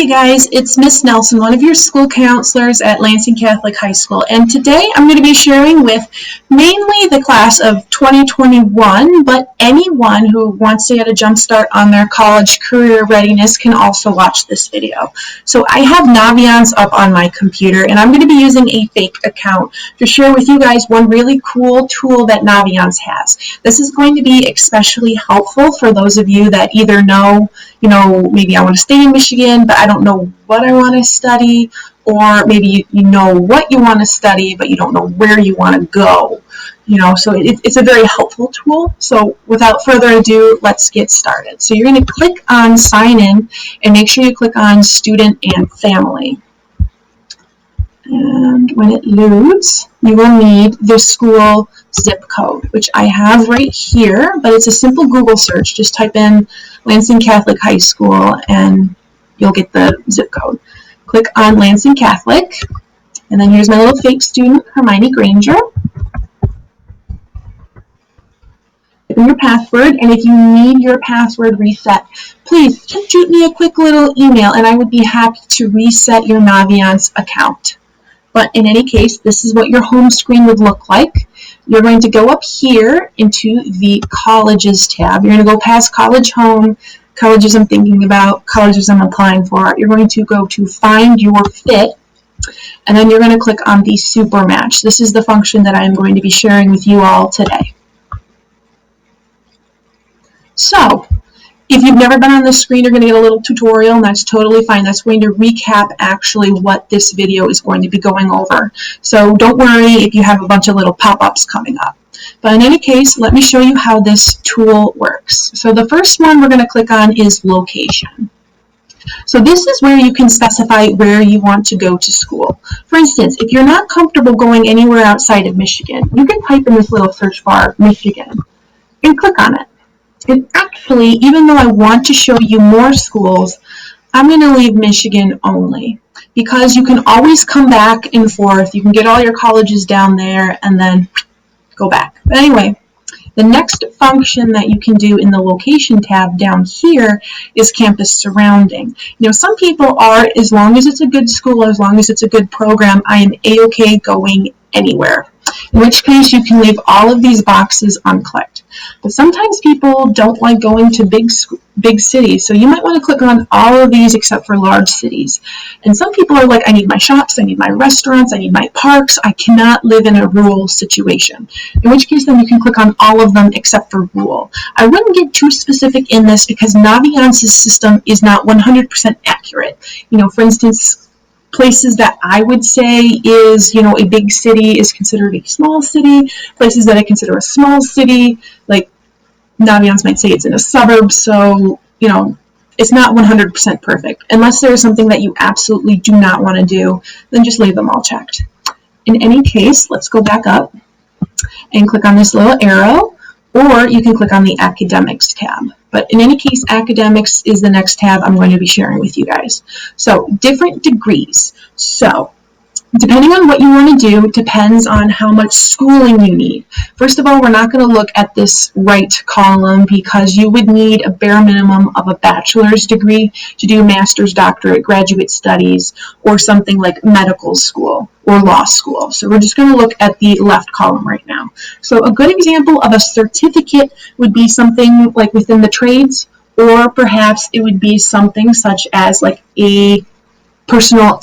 Hey guys, it's Miss Nelson, one of your school counselors at Lansing Catholic High School, and today I'm going to be sharing with mainly the class of 2021, but anyone who wants to get a jump start on their college career readiness can also watch this video. So I have Naviance up on my computer, and I'm going to be using a fake account to share with you guys one really cool tool that Naviance has. This is going to be especially helpful for those of you that either know, maybe I want to stay in Michigan, but I don't know what I want to study, or maybe you know what you want to study, but you don't know where you want to go. So it's a very helpful tool. So without further ado, let's get started. So you're going to click on sign in and make sure you click on student and family. And when it loads, you will need the school zip code, which I have right here, but it's a simple Google search. Just type in Lansing Catholic High School and you'll get the zip code. Click on Lansing Catholic, and then here's my little fake student, Hermione Granger. Type in your password, and if you need your password reset, please just shoot me a quick little email and I would be happy to reset your Naviance account. But in any case, this is what your home screen would look like. You're going to go up here into the Colleges tab. You're going to go past College Home, colleges I'm thinking about, colleges I'm applying for. You're going to go to Find Your Fit, and then you're going to click on the Super Match. This is the function that I am going to be sharing with you all today. So, if you've never been on the screen, you're going to get a little tutorial, and that's totally fine. That's going to recap actually what this video is going to be going over. So don't worry if you have a bunch of little pop-ups coming up. But in any case, let me show you how this tool works. So the first one we're going to click on is location. So this is where you can specify where you want to go to school. For instance, if you're not comfortable going anywhere outside of Michigan, you can type in this little search bar, Michigan, and click on it. And actually, even though I want to show you more schools, I'm going to leave Michigan only, because you can always come back and forth. You can get all your colleges down there and then go back. But anyway, the next function that you can do in the location tab down here is campus surrounding. Some people are, as long as it's a good school, as long as it's a good program, I am a-okay going anywhere. In which case you can leave all of these boxes unclicked. But sometimes people don't like going to big cities, so you might want to click on all of these except for large cities. And some people are like, I need my shops, I need my restaurants, I need my parks, I cannot live in a rural situation. In which case then you can click on all of them except for rural. I wouldn't get too specific in this because Naviance's system is not 100% accurate. For instance, places that I would say is, a big city is considered a small city. Places that I consider a small city, like Naviance might say it's in a suburb, so, it's not 100% perfect. Unless there is something that you absolutely do not want to do, then just leave them all checked. In any case, let's go back up and click on this little arrow, or you can click on the Academics tab. But in any case, Academics is the next tab I'm going to be sharing with you guys. So, different degrees. So, depending on what you want to do, depends on how much schooling you need. First of all, we're not going to look at this right column because you would need a bare minimum of a bachelor's degree to do master's, doctorate, graduate studies, or something like medical school or law school. So we're just going to look at the left column right now. So a good example of a certificate would be something like within the trades, or perhaps it would be something such as like a personal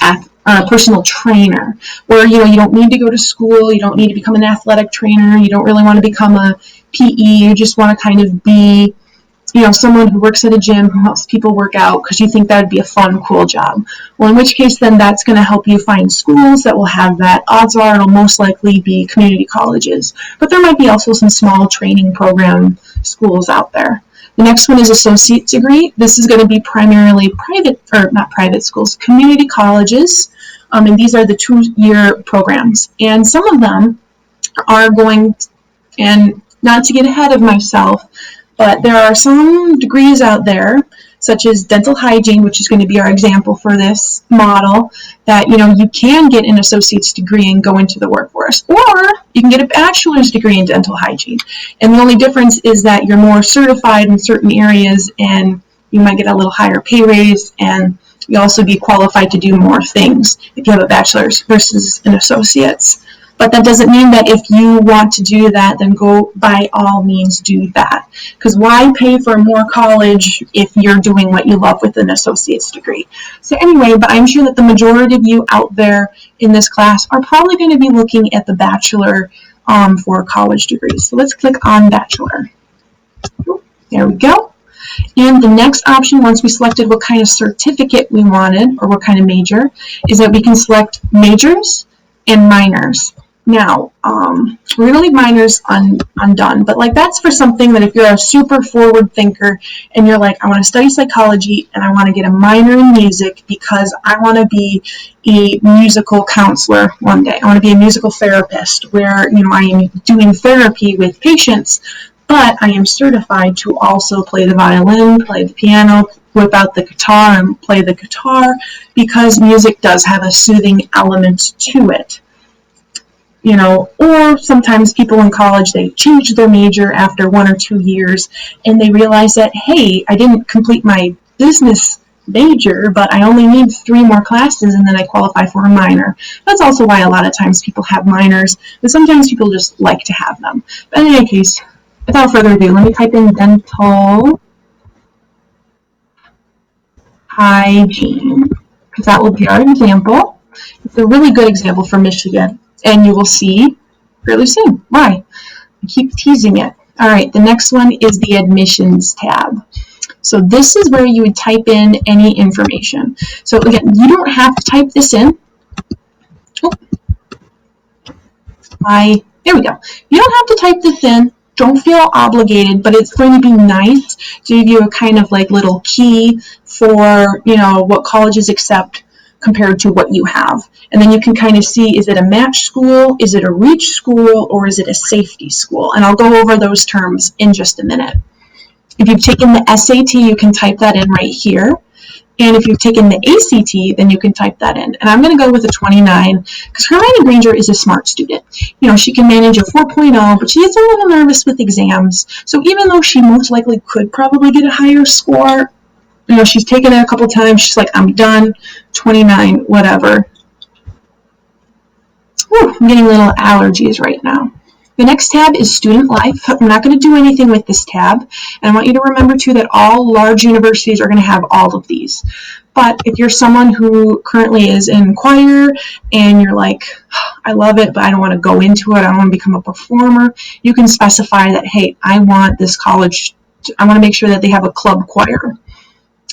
trainer, where you don't need to go to school, you don't need to become an athletic trainer, you don't really want to become a PE, you just want to kind of be someone who works at a gym who helps people work out because you think that would be a fun, cool job. Well, in which case then that's going to help you find schools that will have that. Odds are it'll most likely be community colleges, but there might be also some small training program schools out there. The next one is associate's degree. This is going to be primarily community colleges, and these are the 2-year programs. And some of them are going, and not to get ahead of myself, but there are some degrees out there, such as dental hygiene, which is going to be our example for this model, that you can get an associate's degree and go into the workforce, or you can get a bachelor's degree in dental hygiene. And the only difference is that you're more certified in certain areas and you might get a little higher pay raise, and You'll also be qualified to do more things if you have a bachelor's versus an associate's. But that doesn't mean that if you want to do that, then go by all means do that. Because why pay for more college if you're doing what you love with an associate's degree? So anyway, but I'm sure that the majority of you out there in this class are probably going to be looking at the bachelor for college degrees. So let's click on bachelor. There we go. And the next option, once we selected what kind of certificate we wanted, or what kind of major, is that we can select majors and minors. Now, we're going to leave minors undone, but like that's for something that if you're a super forward thinker and you're like, I want to study psychology and I want to get a minor in music because I want to be a musical counselor one day. I want to be a musical therapist where, I am doing therapy with patients, but I am certified to also play the violin, play the piano, whip out the guitar and play the guitar because music does have a soothing element to it. Or sometimes people in college, they change their major after 1 or 2 years and they realize that, hey, I didn't complete my business major, but I only need 3 more classes and then I qualify for a minor. That's also why a lot of times people have minors, but sometimes people just like to have them. But in any case, without further ado, let me type in dental hygiene, because that will be our example. It's a really good example for Michigan, and you will see fairly soon why. I keep teasing it. All right, the next one is the admissions tab. So this is where you would type in any information. So again, you don't have to type this in. There we go. You don't have to type this in. Don't feel obligated, but it's going to be nice to give you a kind of like little key for, what colleges accept compared to what you have. And then you can kind of see, is it a match school, is it a reach school, or is it a safety school? And I'll go over those terms in just a minute. If you've taken the SAT, you can type that in right here. And if you've taken the ACT, then you can type that in. And I'm going to go with a 29 because Hermione Granger is a smart student. She can manage a 4.0, but she is a little nervous with exams. So even though she most likely could probably get a higher score, she's taken it a couple times. She's like, I'm done, 29, whatever. Whew, I'm getting little allergies right now. The next tab is student life. I'm not going to do anything with this tab. And I want you to remember, too, that all large universities are going to have all of these. But if you're someone who currently is in choir and you're like, I love it, but I don't want to go into it, I don't want to become a performer, you can specify that, hey, I want this college, I want to make sure that they have a club choir.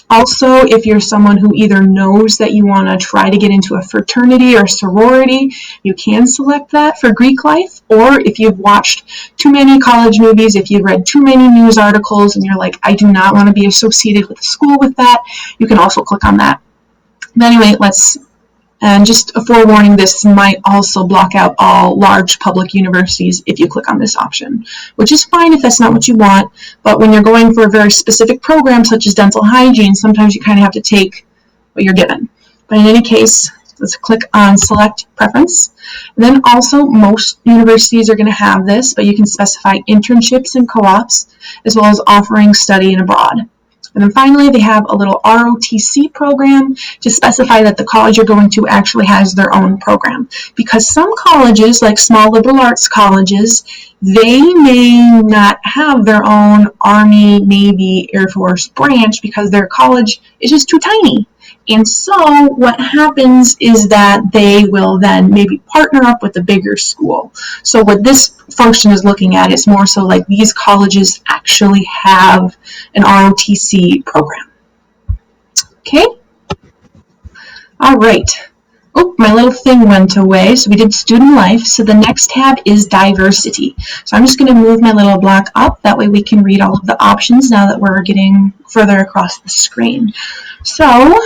Also, if you're someone who either knows that you want to try to get into a fraternity or sorority, you can select that for Greek life. Or if you've watched too many college movies, if you've read too many news articles and you're like, I do not want to be associated with a school with that, you can also click on that. But anyway, and just a forewarning, this might also block out all large public universities if you click on this option, which is fine if that's not what you want, but when you're going for a very specific program such as dental hygiene, sometimes you kind of have to take what you're given. But in any case, let's click on select preference. And then also most universities are going to have this, but you can specify internships and co-ops, as well as offering study abroad. And then finally, they have a little ROTC program to specify that the college you're going to actually has their own program. Because some colleges, like small liberal arts colleges, they may not have their own Army, Navy, Air Force branch because their college is just too tiny. And so what happens is that they will then maybe partner up with a bigger school. So what this function is looking at is more so like these colleges actually have an ROTC program. Okay? All right. Oh, my little thing went away. So we did student life. So the next tab is diversity. So I'm just going to move my little block up. That way we can read all of the options now that we're getting further across the screen. So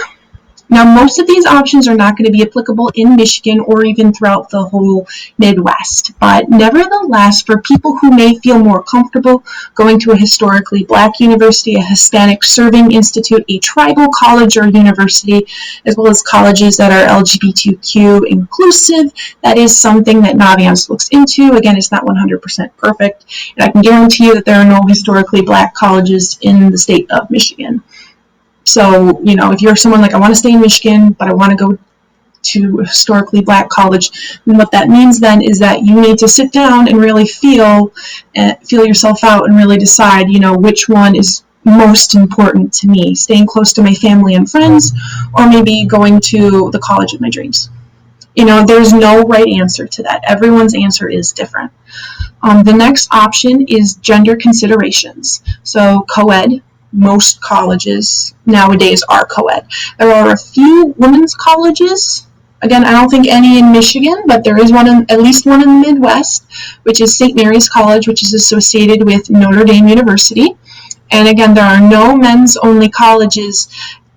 now, most of these options are not going to be applicable in Michigan or even throughout the whole Midwest. But nevertheless, for people who may feel more comfortable going to a historically Black university, a Hispanic serving institute, a tribal college or university, as well as colleges that are LGBTQ inclusive, that is something that Naviance looks into. Again, it's not 100% perfect, and I can guarantee you that there are no historically Black colleges in the state of Michigan. So, if you're someone like, I want to stay in Michigan, but I want to go to a historically black college, then what that means then is that you need to sit down and really feel yourself out and really decide, which one is most important to me, staying close to my family and friends, or maybe going to the college of my dreams. There's no right answer to that. Everyone's answer is different. The next option is gender considerations. So co-ed, most colleges nowadays are co-ed. There are a few women's colleges. Again, I don't think any in Michigan, but there is at least one in the Midwest, which is St. Mary's College, which is associated with Notre Dame University. And again, there are no men's-only colleges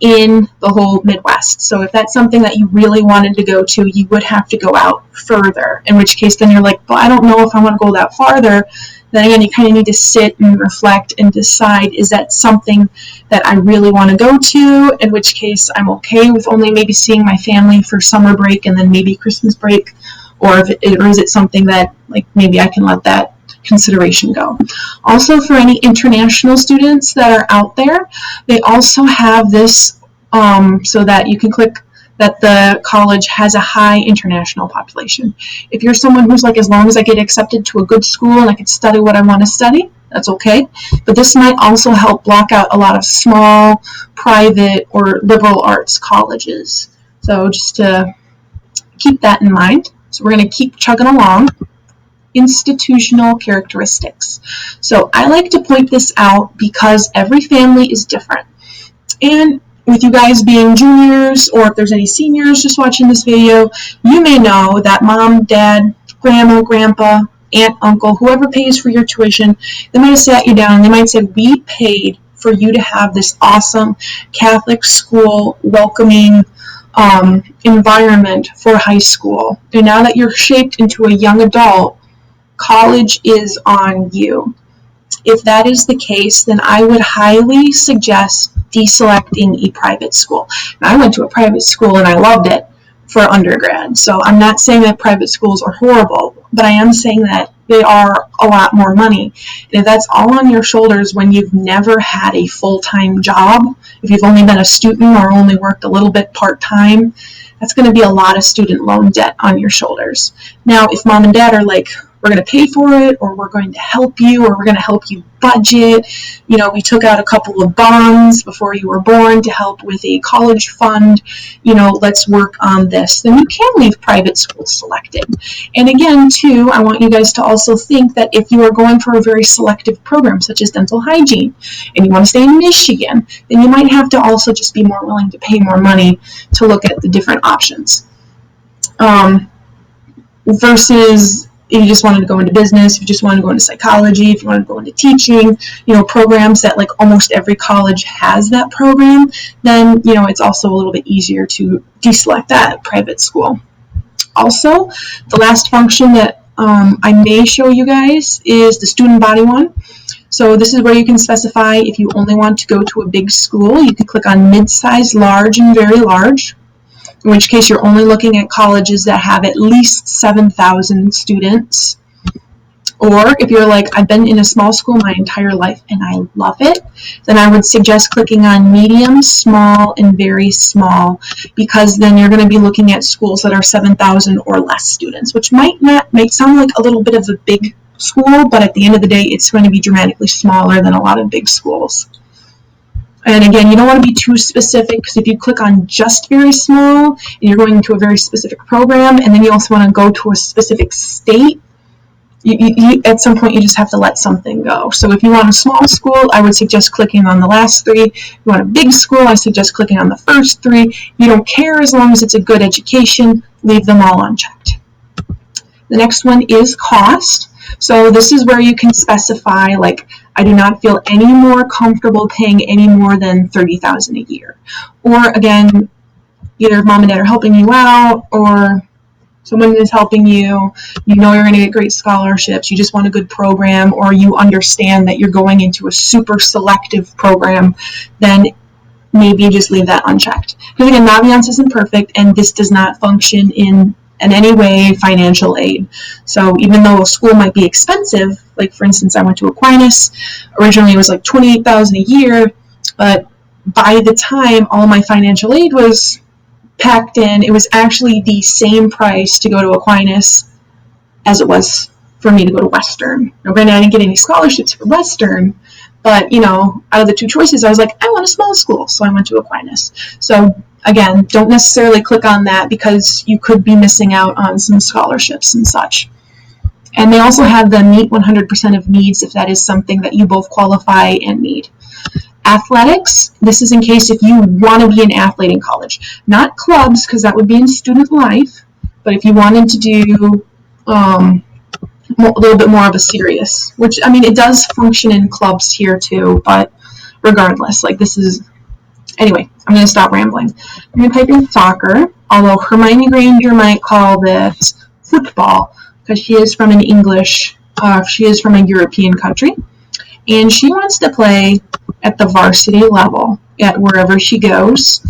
in the whole Midwest. So if that's something that you really wanted to go to, you would have to go out further, in which case then you're like, well, I don't know if I want to go that farther. Then again, you kind of need to sit and reflect and decide, is that something that I really want to go to, in which case I'm okay with only maybe seeing my family for summer break and then maybe Christmas break, or is it something that like maybe I can let that consideration go. Also, for any international students that are out there, they also have this so that you can click that the college has a high international population. If you're someone who's like, as long as I get accepted to a good school and I can study what I want to study, that's okay. But this might also help block out a lot of small, private, or liberal arts colleges. So just to keep that in mind. So we're going to keep chugging along. Institutional characteristics. So I like to point this out because every family is different. And with you guys being juniors, or if there's any seniors just watching this video, you may know that mom, dad, grandma, grandpa, aunt, uncle, whoever pays for your tuition, they might have sat you down and they might say, we paid for you to have this awesome Catholic school welcoming environment for high school. And now that you're shaped into a young adult, college is on you. If that is the case, then I would highly suggest deselecting a private school. Now, I went to a private school and I loved it for undergrad, so I'm not saying that private schools are horrible, but I am saying that they are a lot more money. And if that's all on your shoulders when you've never had a full-time job, if you've only been a student or only worked a little bit part-time, that's going to be a lot of student loan debt on your shoulders. Now, if mom and dad are like, we're going to pay for it, or we're going to help you, or we're going to help you budget. We took out a couple of bonds before you were born to help with a college fund. Let's work on this. Then you can leave private schools selected. And again, too, I want you guys to also think that if you are going for a very selective program, such as dental hygiene, and you want to stay in Michigan, then you might have to also just be more willing to pay more money to look at the different options. Versus if you just wanted to go into business, if you just wanted to go into psychology, if you wanted to go into teaching, programs that like almost every college has that program, then, it's also a little bit easier to deselect that private school. Also, the last function that I may show you guys is the student body one. So this is where you can specify if you only want to go to a big school. You can click on mid-size, large, and very large, in which case you're only looking at colleges that have at least 7,000 students. Or if you're like, I've been in a small school my entire life and I love it, then I would suggest clicking on medium, small, and very small, because then you're going to be looking at schools that are 7,000 or less students, which might sound like a little bit of a big school, but at the end of the day, it's going to be dramatically smaller than a lot of big schools. And again, you don't want to be too specific, because if you click on just very small, and you're going to a very specific program, and then you also want to go to a specific state, you at some point you just have to let something go. So if you want a small school, I would suggest clicking on the last three. If you want a big school, I suggest clicking on the first three. You don't care as long as it's a good education, leave them all unchecked. The next one is cost. So this is where you can specify, like, I do not feel any more comfortable paying any more than $30,000 a year. Or again, either mom and dad are helping you out, or someone is helping you, you're going to get great scholarships, you just want a good program, or you understand that you're going into a super selective program, then maybe you just leave that unchecked. Because again, Naviance isn't perfect, and this does not function in any way financial aid. So even though a school might be expensive, like for instance, I went to Aquinas, originally it was like $28,000 a year, but by the time all my financial aid was packed in, it was actually the same price to go to Aquinas as it was for me to go to Western. Now, granted, I didn't get any scholarships for Western, but, out of the two choices, I was like, I want a small school, so I went to Aquinas. So, again, don't necessarily click on that because you could be missing out on some scholarships and such. And they also have the meet 100% of needs if that is something that you both qualify and need. Athletics, this is in case if you want to be an athlete in college. Not clubs, because that would be in student life, but if you wanted to do a little bit more of a serious, which, it does function in clubs here too, but regardless, anyway, I'm going to stop rambling. I'm going to type in soccer, although Hermione Granger might call this football, because she is from she is from a European country, and she wants to play at the varsity level at wherever she goes,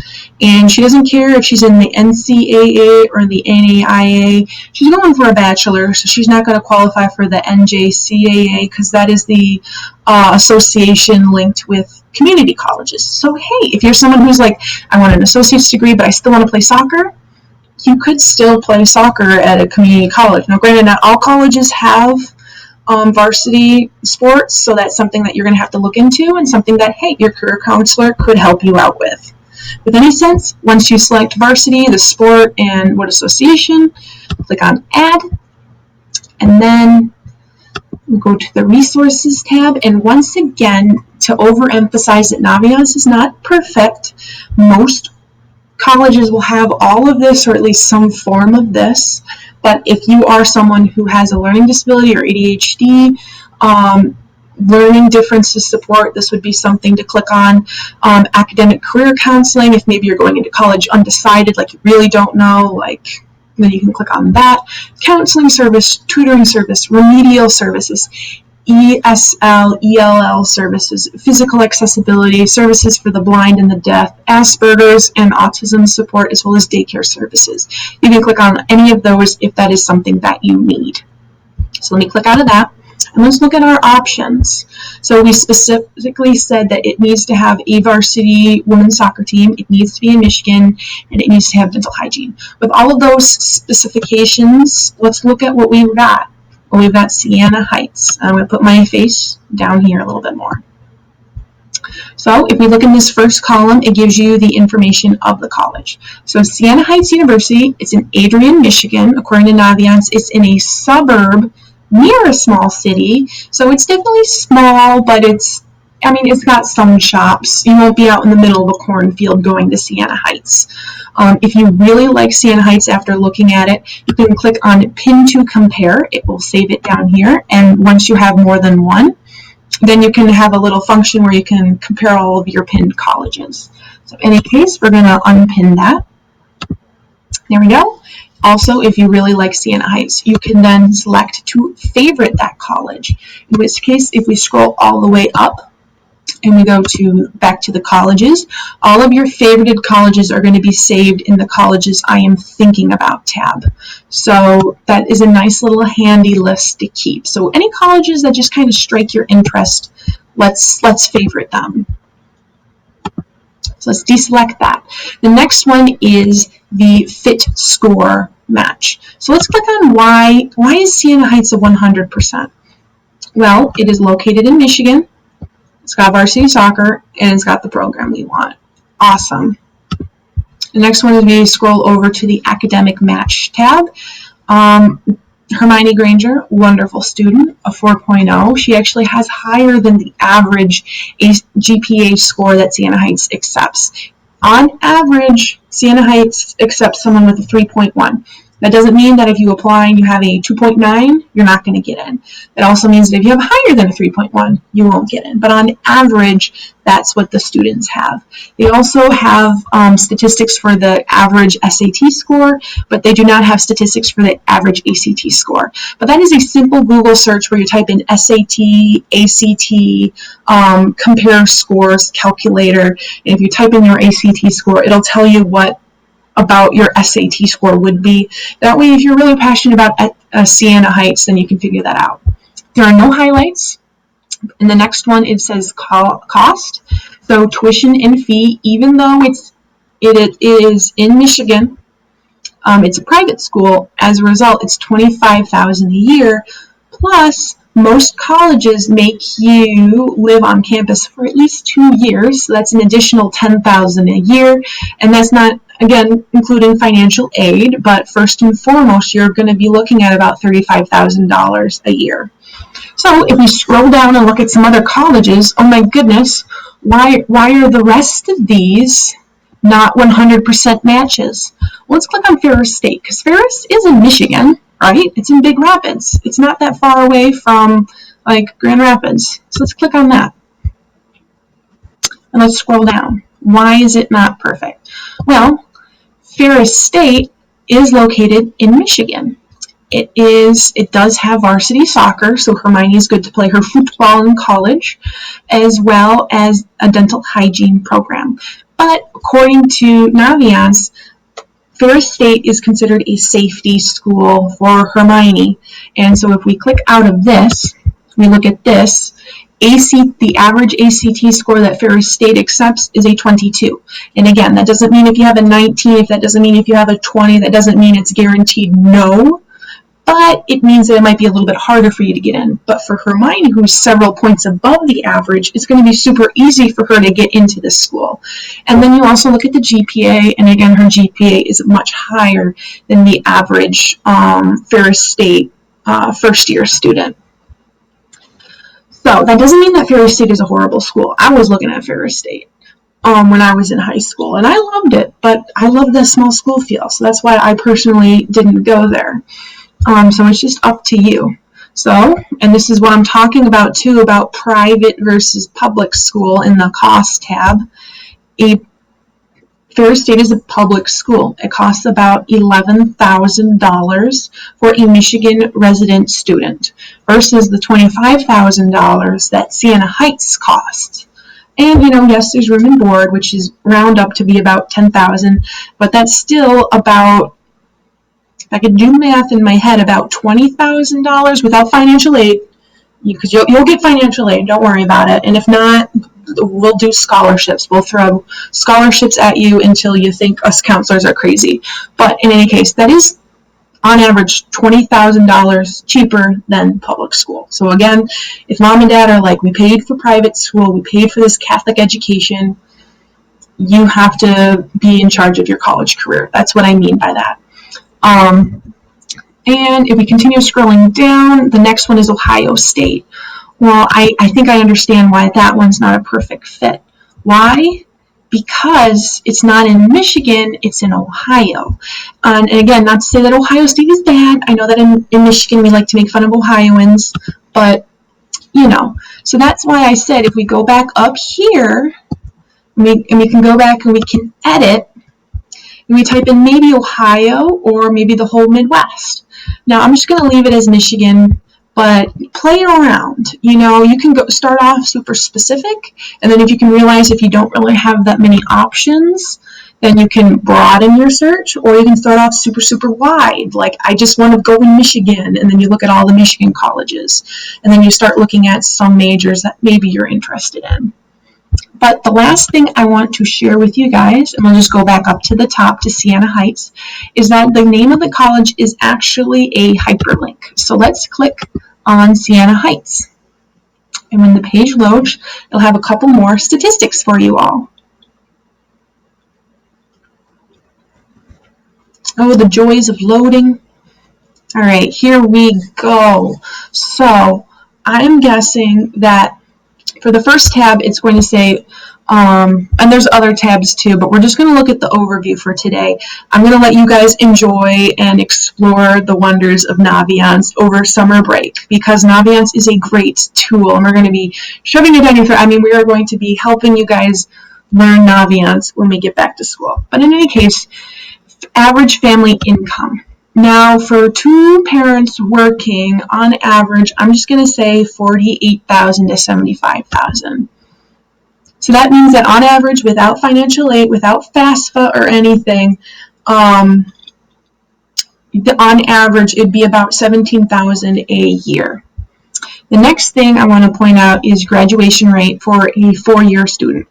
and she doesn't care if she's in the NCAA or the NAIA. She's going for a bachelor, so she's not going to qualify for the NJCAA because that is the association linked with community colleges. So hey, if you're someone who's like, I want an associate's degree but I still want to play soccer, you could still play soccer at a community college. Now granted, not all colleges have varsity sports, so that's something that you're going to have to look into and something that, hey, your career counselor could help you out with. With any sense, once you select varsity, the sport, and what association, click on add, and then we'll go to the resources tab, and once again, to overemphasize that Naviance is not perfect, most colleges will have all of this or at least some form of this. But if you are someone who has a learning disability or ADHD, learning differences support, this would be something to click on. Academic career counseling, if maybe you're going into college undecided, like you really don't know, then you can click on that. Counseling service, tutoring service, remedial services, ESL, ELL services, physical accessibility, services for the blind and the deaf, Asperger's and autism support, as well as daycare services. You can click on any of those if that is something that you need. So let me click out of that, and let's look at our options. So we specifically said that it needs to have a varsity women's soccer team, it needs to be in Michigan, and it needs to have dental hygiene. With all of those specifications, let's look at what we've got. Well, we've got Siena Heights. I'm going to put my face down here a little bit more. So if we look in this first column, it gives you the information of the college. So Siena Heights University, it's in Adrian, Michigan. According to Naviance, it's in a suburb near a small city. So it's definitely small, but it's got some shops. You won't be out in the middle of a cornfield going to Siena Heights. If you really like Siena Heights after looking at it, you can click on Pin to Compare. It will save it down here. And once you have more than one, then you can have a little function where you can compare all of your pinned colleges. So in any case, we're going to unpin that. There we go. Also, if you really like Siena Heights, you can then select to favorite that college. In which case, if we scroll all the way up, and we go back to the colleges, all of your favorited colleges are going to be saved in the colleges I am thinking about tab. So that is a nice little handy list to keep. So any colleges that just kind of strike your interest, let's favorite them. So let's deselect that. The next one is the fit score match. So let's click on why is Siena Heights a 100%? Well, it is located in Michigan. It's got varsity soccer, and it's got the program we want. Awesome. The next one is we scroll over to the academic match tab. Hermione Granger, wonderful student, a 4.0. She actually has higher than the average GPA score that Siena Heights accepts. On average, Siena Heights accepts someone with a 3.1. That doesn't mean that if you apply and you have a 2.9, you're not going to get in. It also means that if you have higher than a 3.1, you won't get in. But on average, that's what the students have. They also have statistics for the average SAT score, but they do not have statistics for the average ACT score. But that is a simple Google search where you type in SAT, ACT, compare scores, calculator. And if you type in your ACT score, it'll tell you what about your SAT score would be. That way, if you're really passionate about Siena Heights, then you can figure that out. There are no highlights. In the next one, it says cost. So tuition and fee, even though it is in Michigan, it's a private school. As a result, it's $25,000 a year. Plus, most colleges make you live on campus for at least 2 years. So that's an additional $10,000 a year. And that's not, again, including financial aid, but first and foremost, you're going to be looking at about $35,000 a year. So if we scroll down and look at some other colleges, oh my goodness, why are the rest of these not 100% matches? Well, let's click on Ferris State, because Ferris is in Michigan, right? It's in Big Rapids. It's not that far away from like Grand Rapids. So let's click on that. And let's scroll down. Why is it not perfect? Well, Ferris State is located in Michigan. It does have varsity soccer, so Hermione is good to play her football in college, as well as a dental hygiene program. But according to Naviance, Ferris State is considered a safety school for Hermione. And so if we click out of this, we look at this, the average ACT score that Ferris State accepts is a 22. And again, that doesn't mean if you have a 19, if that doesn't mean if you have a 20, that doesn't mean it's guaranteed no. But it means that it might be a little bit harder for you to get in. But for Hermione, who's several points above the average, it's going to be super easy for her to get into this school. And then you also look at the GPA, and again, her GPA is much higher than the average Ferris State first-year student. So that doesn't mean that Ferris State is a horrible school. I was looking at Ferris State when I was in high school, and I loved it, but I love the small school feel, so that's why I personally didn't go there. So it's just up to you. So, and this is what I'm talking about too, about private versus public school in the cost tab. Ferris State is a public school. It costs about $11,000 for a Michigan resident student versus the $25,000 that Siena Heights costs. And, yes, there's room and board, which is round up to be about $10,000, but that's still about, if I could do math in my head, about $20,000 without financial aid, because you'll get financial aid, don't worry about it. And if not, we'll do scholarships. We'll throw scholarships at you until you think us counselors are crazy. But in any case, that is on average $20,000 cheaper than public school. So again, if mom and dad are like, we paid for private school, we paid for this Catholic education, you have to be in charge of your college career. That's what I mean by that. And if we continue scrolling down, the next one is Ohio State. Well, I think I understand why that one's not a perfect fit. Why? Because it's not in Michigan, it's in Ohio. And again, not to say that Ohio State is bad. I know that in Michigan we like to make fun of Ohioans, but, So that's why I said if we go back up here, and we can go back and we can edit, and we type in maybe Ohio or maybe the whole Midwest. Now, I'm just going to leave it as Michigan, but play around. You can start off super specific, and then if you can realize if you don't really have that many options, then you can broaden your search, or you can start off super, super wide. Like, I just want to go in Michigan, and then you look at all the Michigan colleges, and then you start looking at some majors that maybe you're interested in. But the last thing I want to share with you guys, and we'll just go back up to the top to Siena Heights, is that the name of the college is actually a hyperlink. So let's click on Siena Heights. And when the page loads, it'll have a couple more statistics for you all. Oh, the joys of loading. All right, here we go. So I'm guessing that for the first tab, it's going to say, and there's other tabs too, but we're just going to look at the overview for today. I'm going to let you guys enjoy and explore the wonders of Naviance over summer break, because Naviance is a great tool, and we're going to be shoving it down your throat. We are going to be helping you guys learn Naviance when we get back to school. But in any case, average family income. Now, for two parents working, on average, I'm just going to say $48,000 to $75,000. So that means that on average, without financial aid, without FAFSA or anything, on average, it'd be about $17,000 a year. The next thing I want to point out is graduation rate for a four-year student.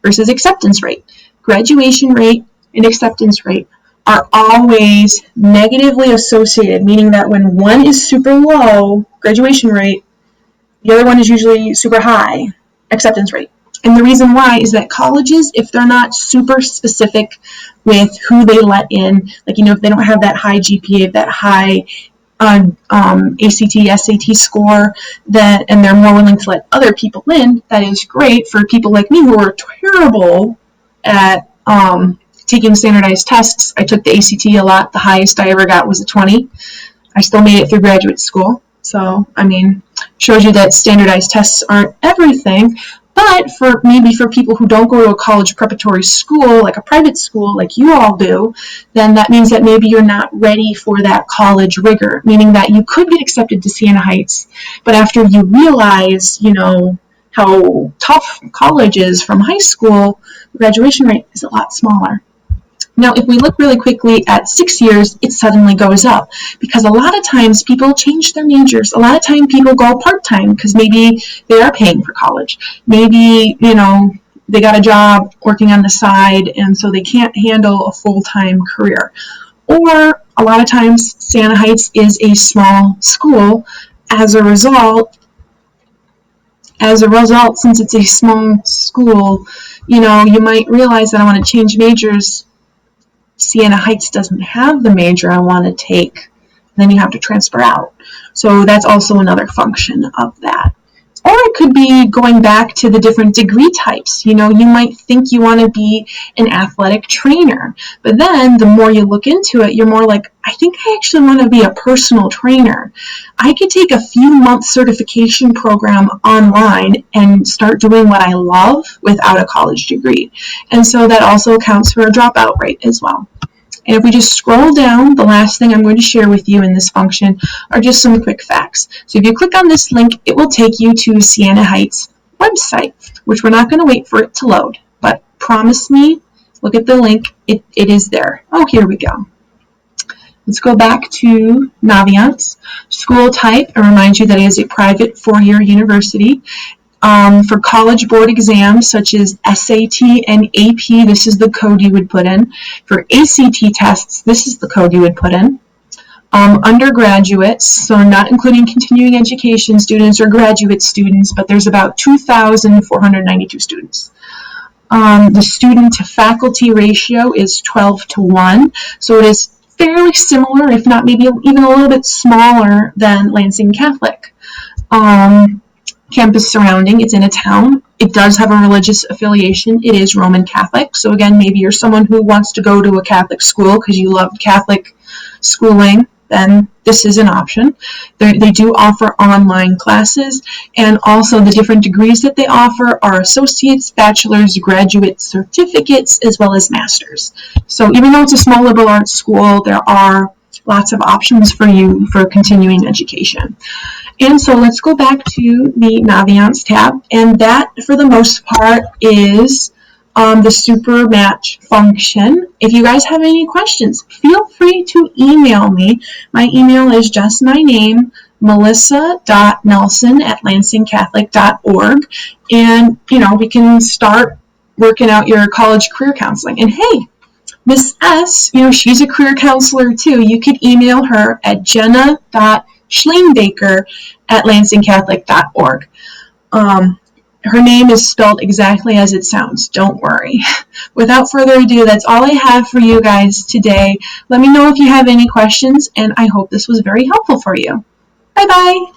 versus acceptance rate. Graduation rate and acceptance rate are always negatively associated, meaning that when one is super low, graduation rate, the other one is usually super high, acceptance rate. And the reason why is that colleges, if they're not super specific with who they let in, like, if they don't have that high GPA, that high ACT, SAT score, and they're more willing to let other people in, that is great for people like me who are terrible at taking standardized tests. I took the ACT a lot. The highest I ever got was a 20. I still made it through graduate school. So, shows you that standardized tests aren't everything. But for people who don't go to a college preparatory school, like a private school like you all do, then that means that maybe you're not ready for that college rigor, meaning that you could get accepted to Siena Heights, but after you realize, how tough college is from high school, the graduation rate is a lot smaller. Now, if we look really quickly at 6 years, it suddenly goes up because a lot of times people change their majors. A lot of times people go part-time because maybe they are paying for college. Maybe, they got a job working on the side and so they can't handle a full-time career. Or a lot of times Siena Heights is a small school. As a result, since it's a small school, you might realize that I want to change majors. Siena Heights doesn't have the major I want to take, then you have to transfer out. So that's also another function of that. Or it could be going back to the different degree types. You might think you want to be an athletic trainer, but then the more you look into it, you're more like, I think I actually want to be a personal trainer. I could take a few months certification program online and start doing what I love without a college degree. And so that also accounts for a dropout rate as well. And if we just scroll down, the last thing I'm going to share with you in this function are just some quick facts. So if you click on this link, it will take you to Siena Heights website, which we're not going to wait for it to load. But promise me, look at the link, it is there. Oh, here we go. Let's go back to Naviance. School type, I remind you that it is a private four-year university. For college board exams such as SAT and AP, this is the code you would put in. For ACT tests, this is the code you would put in. Undergraduates, so not including continuing education students or graduate students, but there's about 2,492 students. The student to faculty ratio is 12:1, so it is fairly similar, if not maybe even a little bit smaller than Lansing Catholic. Campus surrounding, it's in a town. It does have a religious affiliation. It is Roman Catholic. So again, maybe you're someone who wants to go to a Catholic school because you love Catholic schooling, then this is an option. They do offer online classes, and also the different degrees that they offer are associates, bachelor's, graduate certificates, as well as masters. So even though it's a small liberal arts school, there are lots of options for you for continuing education. And so let's go back to the Naviance tab, and that for the most part is the super match function. If you guys have any questions, feel free to email me. My email is just my name, Melissa.nelson@lansingcatholic.org, and we can start working out your college career counseling. And hey, Miss S, she's a career counselor too. You could email her at Jenna.schleenbaker@lansingcatholic.org. Her name is spelled exactly as it sounds. Don't worry. Without further ado, that's all I have for you guys today. Let me know if you have any questions, and I hope this was very helpful for you. Bye-bye.